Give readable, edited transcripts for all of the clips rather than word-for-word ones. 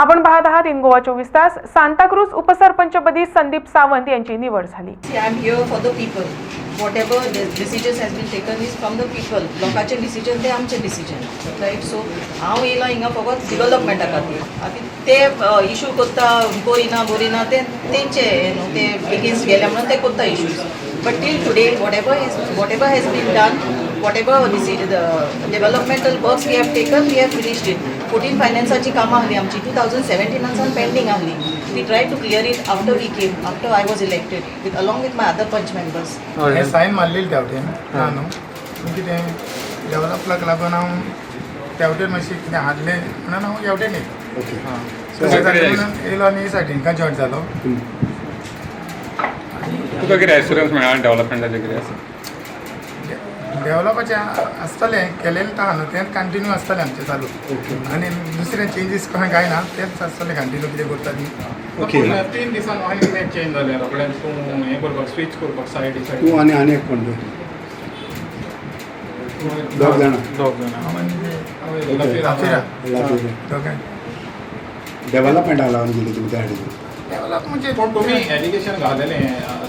आपण पाहत आहात इन गोवा 24 तास. सांताक्रूज उपसरपंचपदी संदीप सावंत यांची निवड झाली. I am here for the people. Whatever the decisions has been taken is from the people. लोकांचे डिसिजन ते आमचे डिसिजन, राईट. सो हांव येयला हिंगा फकत डिवेलपमेंटा खातीर. आतां ते इशू करता बोरिना ते तेंचे न्हू, ते एगेन्स्ट गेले म्हणून ते करता issues. But till today whatever has been done, whatever developmental works we have taken, we have finished it. 14 फायनान्साची कामां आहली आमची 2017 पेंडिंग आहली. We tried to clear it after we came, after I was elected, along with my other punch members. हे सायन मारलेली तेवटेन ना न्हू, पूण कितें डेवलपलाक लागून हांव तेवटेन मातशें कितें हाडलें म्हणून हांव तेवटेन येयलो आनी सायटीनका जॉयन जालो. तुका कितें एश्युरन्स मेळ्ळा डेवलपमेंटाचें कितें आसा? डेवलपाचें आसतलें केलेलें आहा न्हू, तेंच कंटिन्यू आसतलें आमचें चालू. आनी दुसरें चेंजीस कांय ना, तेंच आसतलें कंटिन्यू कितें करता ती. ओके. 3 दिसान आनी कितें चेंज जालें रोखडेंच तूं हें करपाक स्विच करपाक सायड तूं आनी एक कोण दोग जाणां डेवलपमेंटाक लागून गेली तुमी त्या खातीर. डेवलप म्हणजे पूण तुमी एलिगेशन घालेलें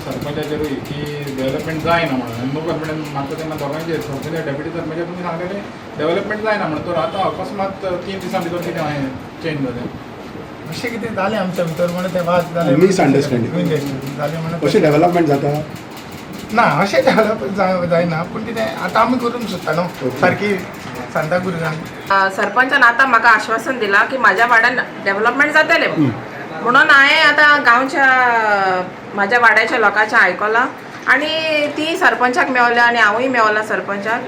सरपंचाचेरूय की डेवलपमेंट जायना म्हणून, आनी नो कॉन्फिडन्स मारता तेन्ना दोगांयचेर सरपंच डेप्युटी सरपंच तुमी सांगलेलें डेवलपमेंट जायना म्हणून. तर आतां अकस्मात 3 दिसां भितर कितें हांवें चेंज जालें अशें कितें जालें आमच्या भितर म्हणून तें वाद जालें, मिसअंडरस्टँडींग जालें म्हणून कशें डेवलपमेंट जाता ना. अशें डेवलप जायना, पूण कितें आतां आमी करूंक सोदता न्हू सारकी सांताक्रूजान. सरपंचान आतां म्हाका आश्वासन दिलां की म्हाज्या वाड्यान डेवलपमेंट जातलें म्हणून. हांवें आतां गांवच्या म्हाज्या वाड्याच्या लोकांचें आयकलां आनी ती सरपंचाक मेवल्या आनी हांवूय मेवलां सरपंचाक,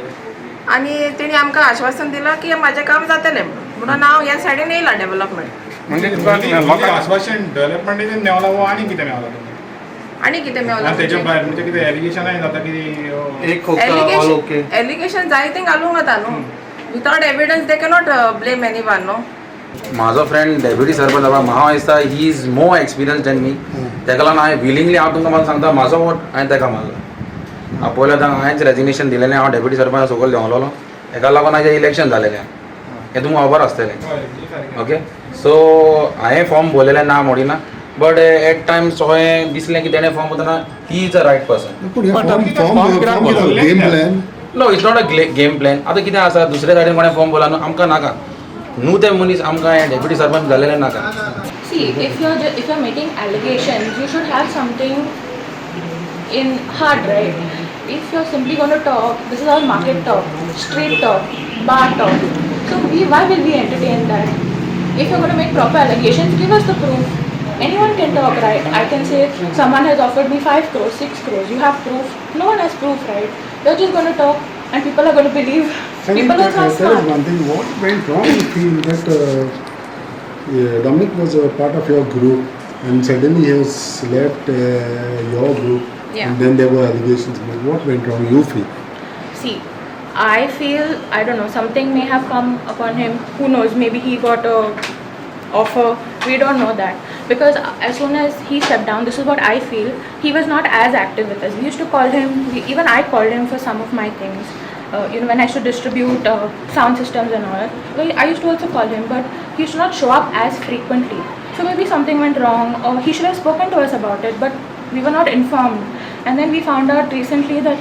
आनी तेणी आमकां आश्वासन दिलां की म्हाजें काम जातलें म्हणून हांव ह्या सायडीन येयलां डेवलपमेंट. म्हणजे लोकांक आश्वासन डेवलपमेंटाचें मेवला वो आनी कितें मेवला तुमी? आनी कितें मेवलां तेच्या भायर म्हणजे कितें एलिगेशनाय जाता की एलिगेशन जायतें घालूंक जाता न्हू. Without evidence they cannot blame anyone न्हू. माझो फ्रेंड डेप्युटी सरपंच आसा, म्हाका दिसता he is more experience than me. तेका लागून हांवें विलिंगली हांव तुमकां सांगता म्हाजो वोट हांवें तेका मारलो. पयलें हांवेंच रेजिग्नेशन दिलेलें, हांव डेप्युटी सरपंच सकयल देंवलोलो. हेका लागून हाजें इलेक्शन जालेलें हें तुमकां खबर आसतलें. ओके. सो हांवें फॉर्म भरलेलें ना मोडिना, बट एट टायम सगळें दिसलें की तेणें फॉर्म भरतना he is a right person. No, it's not a game plan. आतां कितें आसा दुसरे सायडीन कोणें फॉर्म भरला न्हू, आमकां नाका न्हू ते मनीस, आमकां हें डेप्युटी सरपंच जालेलें नाका. See, if you're making allegations, you should have something in heart, right? If you're simply going to talk, this is all market talk, street talk, bar talk. So why will we entertain that? If you're going to make proper allegations, give us the proof. Anyone can talk, right? I can say someone has offered me 5 crores, 6 crores. You have proof. No one has proof, right? You're just going to talk and people are going to believe. People also are smart. One thing, what went wrong you feel that Dominic was a part of your group and suddenly he has left your group, and then there were allegations. What went wrong you feel? See, I feel, I don't know, something may have come upon him. Who knows, maybe he got a offer. We don't know that. Because as soon as he stepped down, this is what I feel, he was not as active with us. We used to call him, even I called him for some of my things. When I used to distribute sound systems and all, I used to also call him, but he used to not show up as frequently. So maybe something went wrong, or he should have spoken to us about it, but we were not informed. And then we found out recently that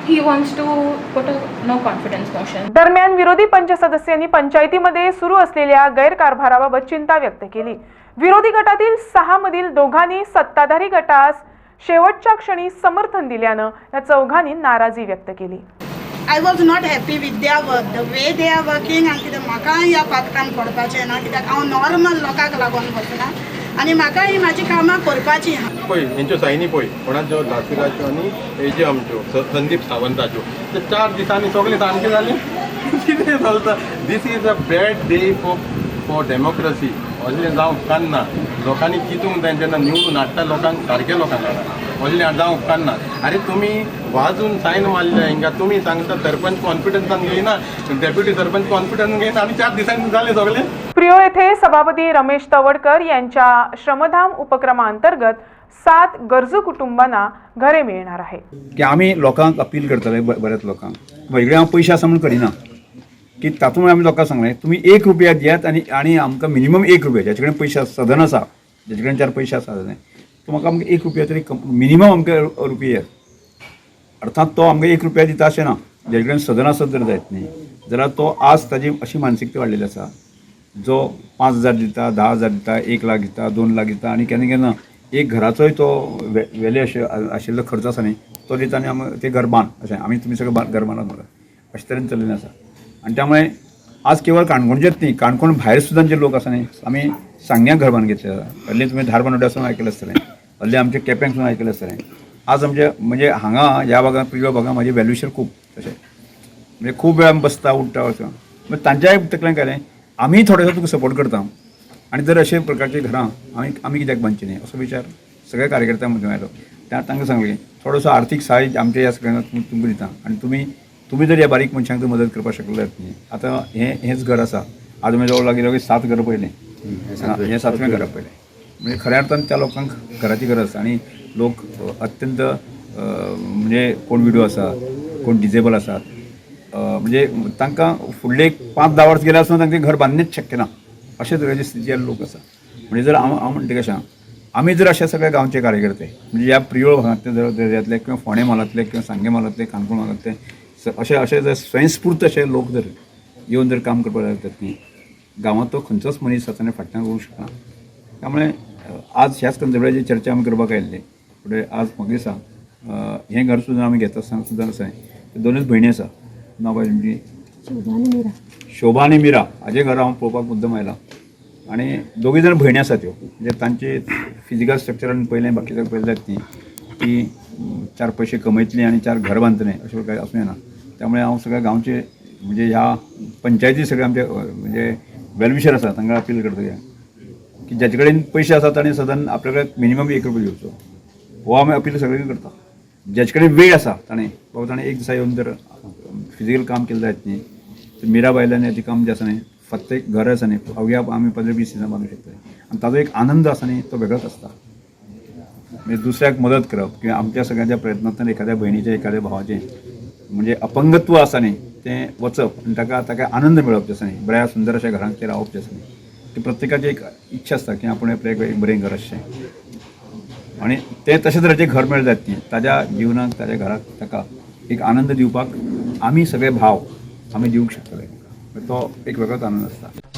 he wants to put a no confidence motion. दरम्यान विरोधी पंच सदस्यांनी पंचायतीमध्ये सुरू असलेल्या गैरकारभाराबाबत चिंता व्यक्त केली. विरोधी गटातील 6 मधील दोघांनी सत्ताधारी गटास शेवटच्या क्षणी समर्थन दिल्यानं या चौघांनी नाराजी व्यक्त केली. I was not happy with their work, the way they are working, and कितें म्हाका ह्या पातकान पडपाचें ना, कित्याक हांव नॉर्मल लोकांक लागून बसना आनी म्हाका ही म्हाजी कामां करपाची आहा. पळय हेंच्यो सायनी पळय कोणाच्यो लासिराच्यो आनी हेज्यो आमच्यो संदीप सावंताच्यो, ते 4 दिसांनी सगळें सारकें जालें. कितें चलता? This is a bad day for democracy. असलें जावं उपकारना. लोकांनी चिंतूंक जाय जेन्ना निवडून हाडटा लोकांक सारक्या लोकांक हाडटा. असलें जावं उपकारना. अरे तुमी वाजून सायन मारल्या हिंगा, तुमी सांगता सरपंच कॉन्फिडन्सान घेयना, डेप्युटी सरपंच कॉन्फिडन्स घेयना आनी 4 दिसांनी जालें सगळें. प्रियो येथे सभापती रमेश तवडकर यांच्या श्रमधाम उपक्रमांतर्गत 7 गरजू कुटुंबांना घरे मिळणार आहे. की आम्ही लोकांक अपील करतले, बरेच लोकांक वेगळे हांव पयशे आसा म्हूण करिना, की तातूंत आमी लोकांक सांगलें तुमी 1 रुपया दियात आनी आमकां मिनिमम 1 रुपया ज्याचे कडेन पयशे आसा सदन आसा ज्याचे कडेन 4 पयशे आसा तो म्हाका आमकां 1 रुपया तरी मिनिमम आमकां रुपया अर्थात तो आमकां 1 रुपया दिता अशें ना ज्याचे कडेन सदन आसत जर जायत न्ही जाल्यार तो आज ताजी अशी मानसिकता वाडलेली आसा जो 5,000 दिता 10,000 दिता 1 लाख दिता 2 लाख दिता आनी केन्ना केन्ना एक घराचोय तो वेले आशिल्लो खर्च आसा न्ही तो दिता आनी आमी ते घर बांद अशें आमी तुमी सगळें घर बांदत म्हाका अशें तरेन चल्लेलें आसा आनी त्यामुळे आज केवळ काणकोणचेच न्ही काणकोण भायर सुद्दां जे लोक आसा न्ही आमी सांग्याक घर बांदून घेतलें आसा हल्ली तुमी धारबांदोड्यासून आयकलें आसतलें हल्ली आमचे केप्यांसून आयकलें आसतलें आज आमचे म्हणजे हांगा ह्या भागांत प्रियो भागांत म्हाजें वॅल्युएशन खूब तशें म्हणजे खूब वेळ बसता उठता वचून म्हणजे तांच्याय तकलेन केलें आमी थोडेसो तुका सपोर्ट करता आनी जर अशे प्रकारची घरां आमी कित्याक बांदची न्ही असो विचार सगळ्या कार्यकर्त्यांक मदीं आयलो तांकां सांगलें थोडोसो आर्थीक सहाय आमच्या ह्या सगळ्यांक तुमकां दिता आनी तुमी जर ह्या बारीक मनशांक मदत करपाक शकले न्ही आतां हेंच घर आसा आज म्हणजे जवळ लागीं 7 घरां पयलें हें 7वें घरा पयलें म्हणजे खऱ्या अर्थान त्या लोकांक घराची गरज आनी लोक अत्यंत म्हणजे कोण विडो आसा कोण डिजेबल आसात म्हणजे तांकां फुडले 5-10 वर्स गेल्यार सुद्दां तांकां घर बांदणेच शक्य ना अशे तरेचे स्थितीचे लोक आसा म्हणजे जर हांव म्हणटा कशें आमी जर अशे सगळे गांवचे कार्यकर्ते म्हणजे ह्या प्रियोळ भागांतले जर दर्यांतले किंवा फोंडे म्हालांतले किंवा सांगे म्हालांतले काणकोण म्हालांतले अशे जर स्वयंस्फूर्त अशे लोक जर येवन जर काम करपाक लागतात न्ही गांवांत तो खंयचोच मनीस ताणें फाटल्यान उरूंक शकना त्यामुळे आज ह्याच कंदर्पाची चर्चा आमी करपाक आयिल्ले फुडें आज म्हाका दिसता हें घर सुद्दां आमी घेता आसतना सुद्दां आसा दोनूच भयणी आसा नांव बाय तुमची शोभा आनी मिरा हाजे घर हांव पळोवपाक मुद्दम आयला आनी दोगूय जाण भयणी आसात ह्यो म्हणजे तांचे फिजिकल स्ट्रक्चरान पयलें बाकीच्या पयलें जात न्ही ती 4 पयशे कमयतलीं आनी 4 घर बांदतलें अशें कांय आसूं येना त्यामुळे हांव सगळ्या गांवचे म्हणजे ह्या पंचायती सगळे आमचे म्हणजे वेलविशर आसा तांकां अपील करता की ज्याचे कडेन पयशे आसा ताणें सदन आपल्या कडेन मिनिमम 1 रुपया घेवचो हो आमी अपील सगळ्यांक करता ज्याचे कडेन वेळ आसा बाबा ताणें एक दिसा येवन जर फिजिकल काम केलें जायत न्ही तर मिरा बायलांनी हेजें काम जें आसा न्ही फक्त एक घर आसा न्ही अवघ्या आमी 15-20 दिसां बांदूंक शकता आनी ताजो एक आनंद आसा न्ही तो वेगळोच आसता म्हणजे दुसऱ्याक मदत करप किंवा आमच्या सगळ्यांच्या प्रयत्नांतल्यान एखाद्या भयणीचें एखाद्या भावाचें म्हणजे अपंगत्व आसा न्ही तें वचप आनी ताका आनंद मेळप जें आसा न्ही बऱ्या सुंदर अशा घरांत तें रावप जें आसा न्ही ती प्रत्येकाची एक इच्छा आसता की आपूण आपल्याक एक बरें घर आसचें आनी तें तशें तरेचें घर मेळ्ळें जायत न्ही ताज्या जिवनाक ताज्या घराक ताका एक आनंद दिवपाक आमी सगळे भाव आमी दिवंक शकतले तो एक वेगळोच आनंद आसता